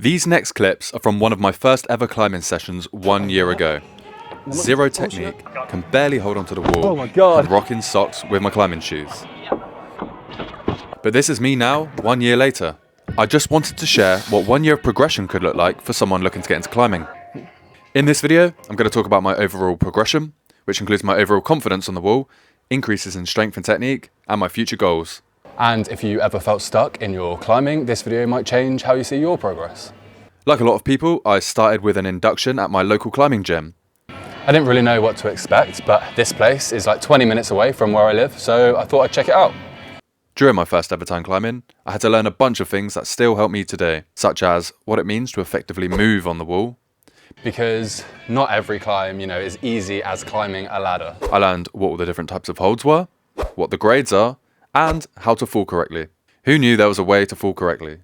These next clips are from one of my first ever climbing sessions 1 year ago. Zero technique, can barely hold onto the wall, and rocking socks with my climbing shoes. But this is me now, 1 year later. I just wanted to share what 1 year of progression could look like for someone looking to get into climbing. In this video, I'm going to talk about my overall progression, which includes my overall confidence on the wall, increases in strength and technique, and my future goals. And if you ever felt stuck in your climbing, this video might change how you see your progress. Like a lot of people, I started with an induction at my local climbing gym. I didn't really know what to expect, but this place is like 20 minutes away from where I live, so I thought I'd check it out. During my first ever time climbing, I had to learn a bunch of things that still help me today, such as what it means to effectively move on the wall. Because not every climb, is easy as climbing a ladder. I learned what all the different types of holds were, what the grades are, and how to fall correctly. Who knew there was a way to fall correctly?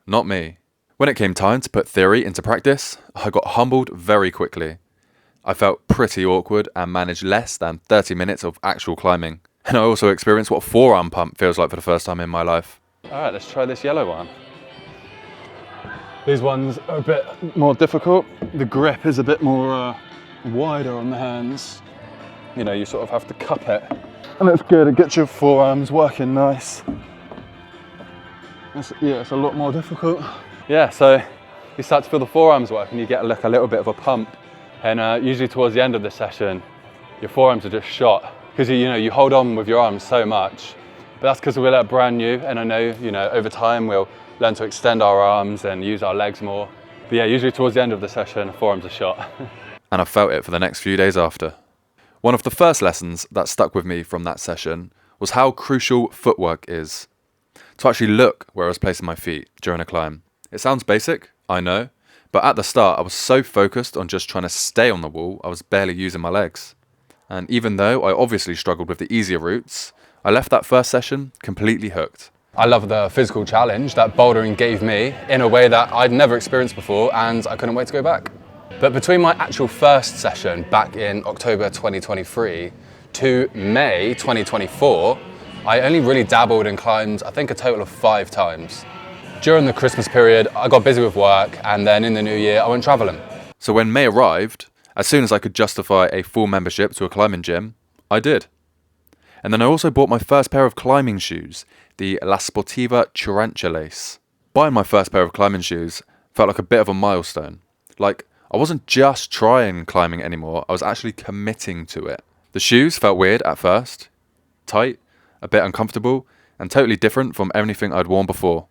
Not me. When it came time to put theory into practice, I got humbled very quickly. I felt pretty awkward and managed less than 30 minutes of actual climbing. And I also experienced what a forearm pump feels like for the first time in my life. All right, let's try this yellow one. These ones are a bit more difficult. The grip is a bit more wider on the hands. You sort of have to cup it. And it's good, it gets your forearms working nice. It's a lot more difficult. Yeah, so you start to feel the forearms work and you get a little bit of a pump. And usually towards the end of the session, your forearms are just shot. Because you hold on with your arms so much. But that's because we're brand new, and I know, over time we'll learn to extend our arms and use our legs more. But yeah, usually towards the end of the session, forearms are shot. And I felt it for the next few days after. One of the first lessons that stuck with me from that session was how crucial footwork is. To actually look where I was placing my feet during a climb. It sounds basic, I know, but at the start I was so focused on just trying to stay on the wall, I was barely using my legs. And even though I obviously struggled with the easier routes, I left that first session completely hooked. I love the physical challenge that bouldering gave me in a way that I'd never experienced before, and I couldn't wait to go back. But between my actual first session back in October 2023 to May 2024, I only really dabbled in climbs, I think a total of 5 times. During the Christmas period, I got busy with work, and then in the new year, I went traveling. So when May arrived, as soon as I could justify a full membership to a climbing gym, I did. And then I also bought my first pair of climbing shoes, the La Sportiva Tarantulace. Buying my first pair of climbing shoes felt like a bit of a milestone. Like, I wasn't just trying climbing anymore, I was actually committing to it. The shoes felt weird at first, tight, a bit uncomfortable, and totally different from anything I'd worn before.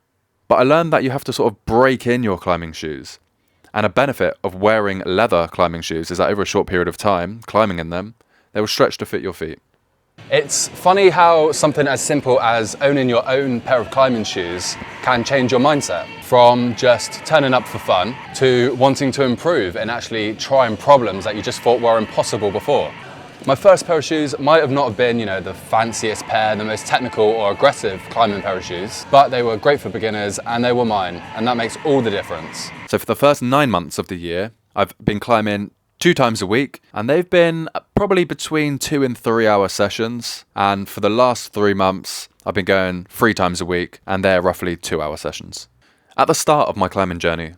But I learned that you have to sort of break in your climbing shoes. And a benefit of wearing leather climbing shoes is that over a short period of time, climbing in them, they will stretch to fit your feet. It's funny how something as simple as owning your own pair of climbing shoes can change your mindset. From just turning up for fun to wanting to improve and actually trying problems that you just thought were impossible before. My first pair of shoes might have not been, the fanciest pair, the most technical or aggressive climbing pair of shoes, but they were great for beginners and they were mine, and that makes all the difference. So for the first 9 months of the year, I've been climbing 2 times a week, and they've been probably between 2 and 3 hour sessions. And for the last 3 months, I've been going 3 times a week, and they're roughly 2 hour sessions. At the start of my climbing journey,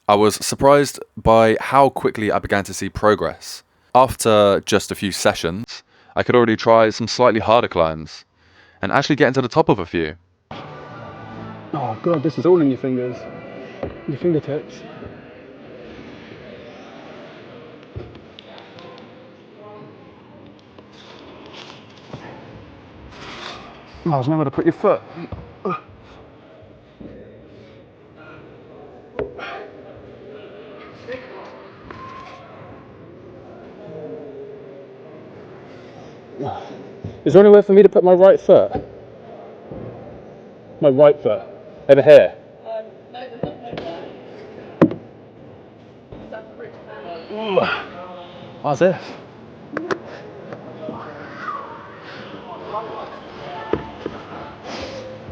I was surprised by how quickly I began to see progress. After just a few sessions, I could already try some slightly harder climbs, and actually get into the top of a few. Oh god, this is all in your fingers, your fingertips. Oh, there's nowhere to put your foot. Is there anywhere for me to put my right foot? My right foot? Over here? No, there's nothing there. What's this?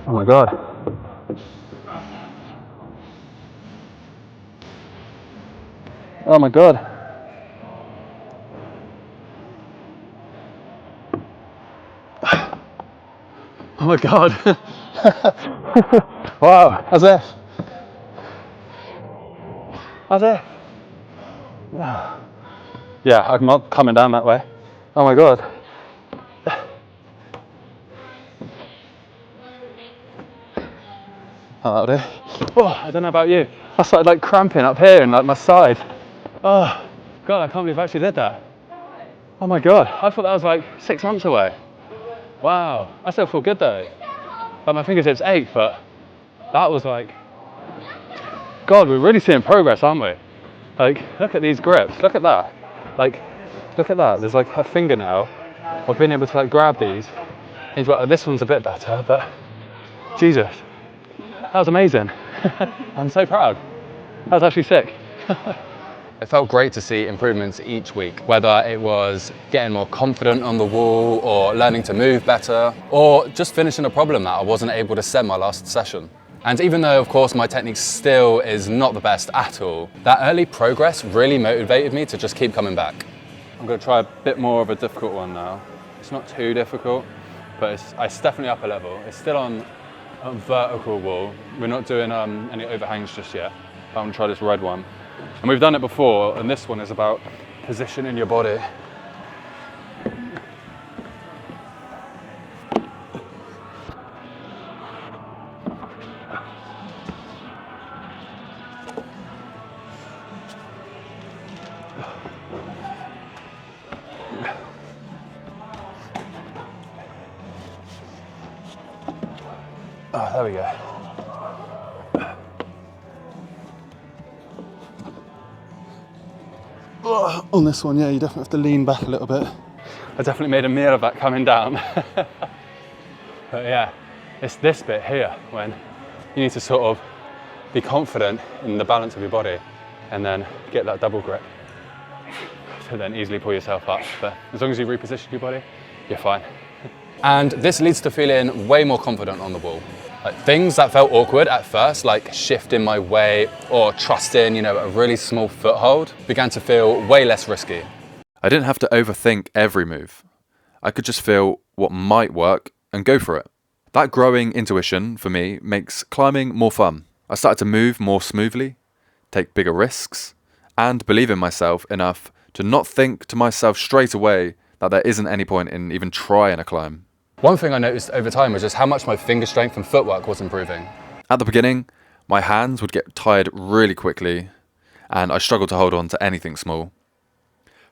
Oh my god. Oh my god. Oh my god. Wow, how's that? How's it? Yeah, I'm not coming down that way. Oh my god. Oh, that'll do. Oh, I don't know about you. I started like cramping up here and like my side. Oh, God, I can't believe I actually did that. Oh my God, I thought that was like 6 months away. Wow, I still feel good though. Like my fingertips ache, but that was like, God, we're really seeing progress, aren't we? Like, look at these grips, look at that. Like, look at that, there's like a fingernail. I've been able to like grab these. This one's a bit better, but Jesus, that was amazing. I'm so proud. That was actually sick. It felt great to see improvements each week, whether it was getting more confident on the wall or learning to move better, or just finishing a problem that I wasn't able to set my last session. And even though, of course, my technique still is not the best at all, that early progress really motivated me to just keep coming back. I'm going to try a bit more of a difficult one now. It's not too difficult, but it's definitely up a level. It's still on a vertical wall. We're not doing any overhangs just yet. I'm going to try this red one. And we've done it before, and this one is about positioning your body. Oh, there we go. Oh, on this one, yeah, you definitely have to lean back a little bit. I definitely made a meal of that coming down. But yeah, it's this bit here when you need to sort of be confident in the balance of your body and then get that double grip to then easily pull yourself up. But as long as you reposition your body, you're fine. And this leads to feeling way more confident on the wall. Like things that felt awkward at first, like shifting my weight or trusting, a really small foothold, began to feel way less risky. I didn't have to overthink every move. I could just feel what might work and go for it. That growing intuition, for me, makes climbing more fun. I started to move more smoothly, take bigger risks, and believe in myself enough to not think to myself straight away that there isn't any point in even trying a climb. One thing I noticed over time was just how much my finger strength and footwork was improving. At the beginning, my hands would get tired really quickly, and I struggled to hold on to anything small.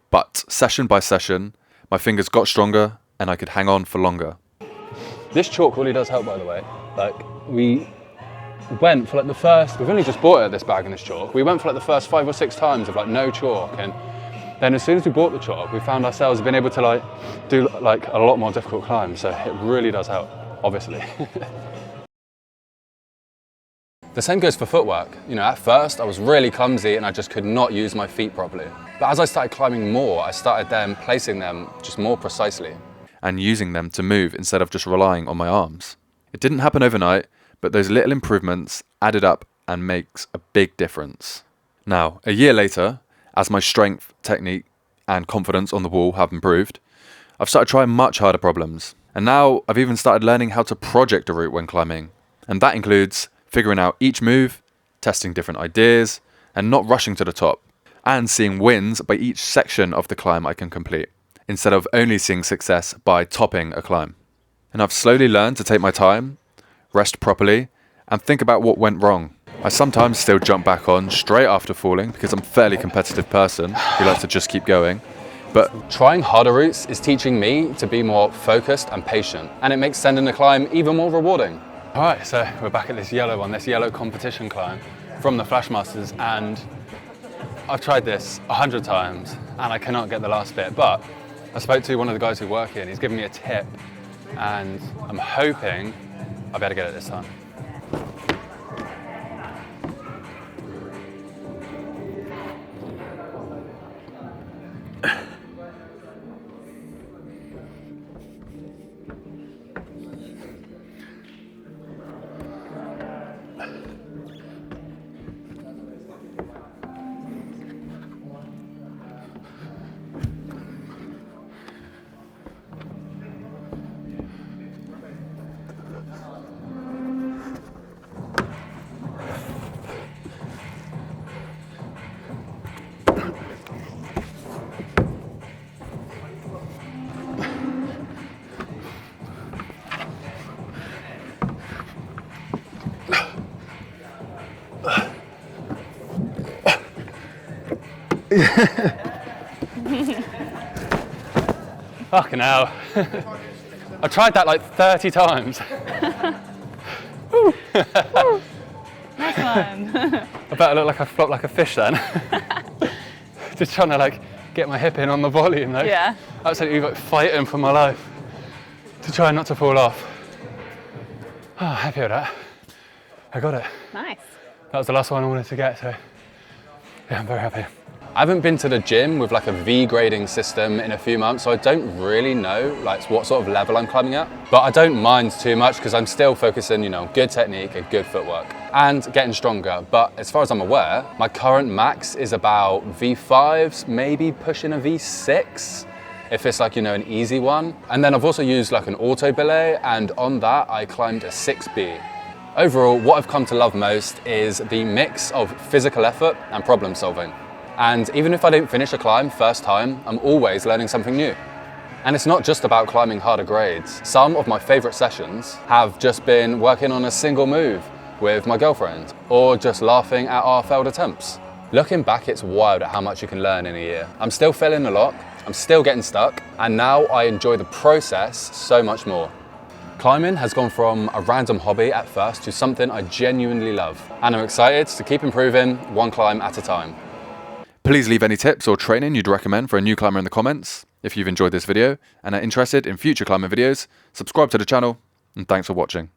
But session by session, my fingers got stronger and I could hang on for longer. This chalk really does help, by the way. Like, we went for like the first, we've only just bought it, this bag and this chalk. We went for like the first 5 or 6 times of like no chalk, and then as soon as we bought the chalk, we found ourselves being able to like do like a lot more difficult climbs. So it really does help, obviously. The same goes for footwork. At first I was really clumsy and I just could not use my feet properly. But as I started climbing more, I started then placing them just more precisely. And using them to move instead of just relying on my arms. It didn't happen overnight, but those little improvements added up and makes a big difference. Now, a year later, as my strength, technique, and confidence on the wall have improved, I've started trying much harder problems. And now I've even started learning how to project a route when climbing. And that includes figuring out each move, testing different ideas, and not rushing to the top, and seeing wins by each section of the climb I can complete, instead of only seeing success by topping a climb. And I've slowly learned to take my time, rest properly, and think about what went wrong. I sometimes still jump back on straight after falling because I'm a fairly competitive person who likes to just keep going. But trying harder routes is teaching me to be more focused and patient, and it makes sending the climb even more rewarding. All right, so we're back at this yellow one, this yellow competition climb from the Flashmasters, and I've tried this 100 times and I cannot get the last bit, but I spoke to one of the guys who work here and he's given me a tip, and I'm hoping I'll be able to get it this time. Fucking hell. I tried that like 30 times. Nice one. I bet I look like I flopped like a fish then. Just trying to like get my hip in on the volume though. Yeah. Absolutely like fighting for my life to try not to fall off. Oh, happy with that. I got it. Nice. That was the last one I wanted to get, so yeah, I'm very happy. I haven't been to the gym with like a V grading system in a few months, so I don't really know like what sort of level I'm climbing at. But I don't mind too much because I'm still focusing, you know, good technique and good footwork and getting stronger. But as far as I'm aware, my current max is about V5s, maybe pushing a V6 if it's like, you know, an easy one. And then I've also used like an auto belay, and on that I climbed a 6B. Overall, what I've come to love most is the mix of physical effort and problem solving. And even if I don't finish a climb first time, I'm always learning something new. And it's not just about climbing harder grades. Some of my favorite sessions have just been working on a single move with my girlfriend, or just laughing at our failed attempts. Looking back, it's wild at how much you can learn in a year. I'm still failing a lot, I'm still getting stuck, and now I enjoy the process so much more. Climbing has gone from a random hobby at first to something I genuinely love, and I'm excited to keep improving one climb at a time. Please leave any tips or training you'd recommend for a new climber in the comments. If you've enjoyed this video and are interested in future climbing videos, subscribe to the channel, and thanks for watching.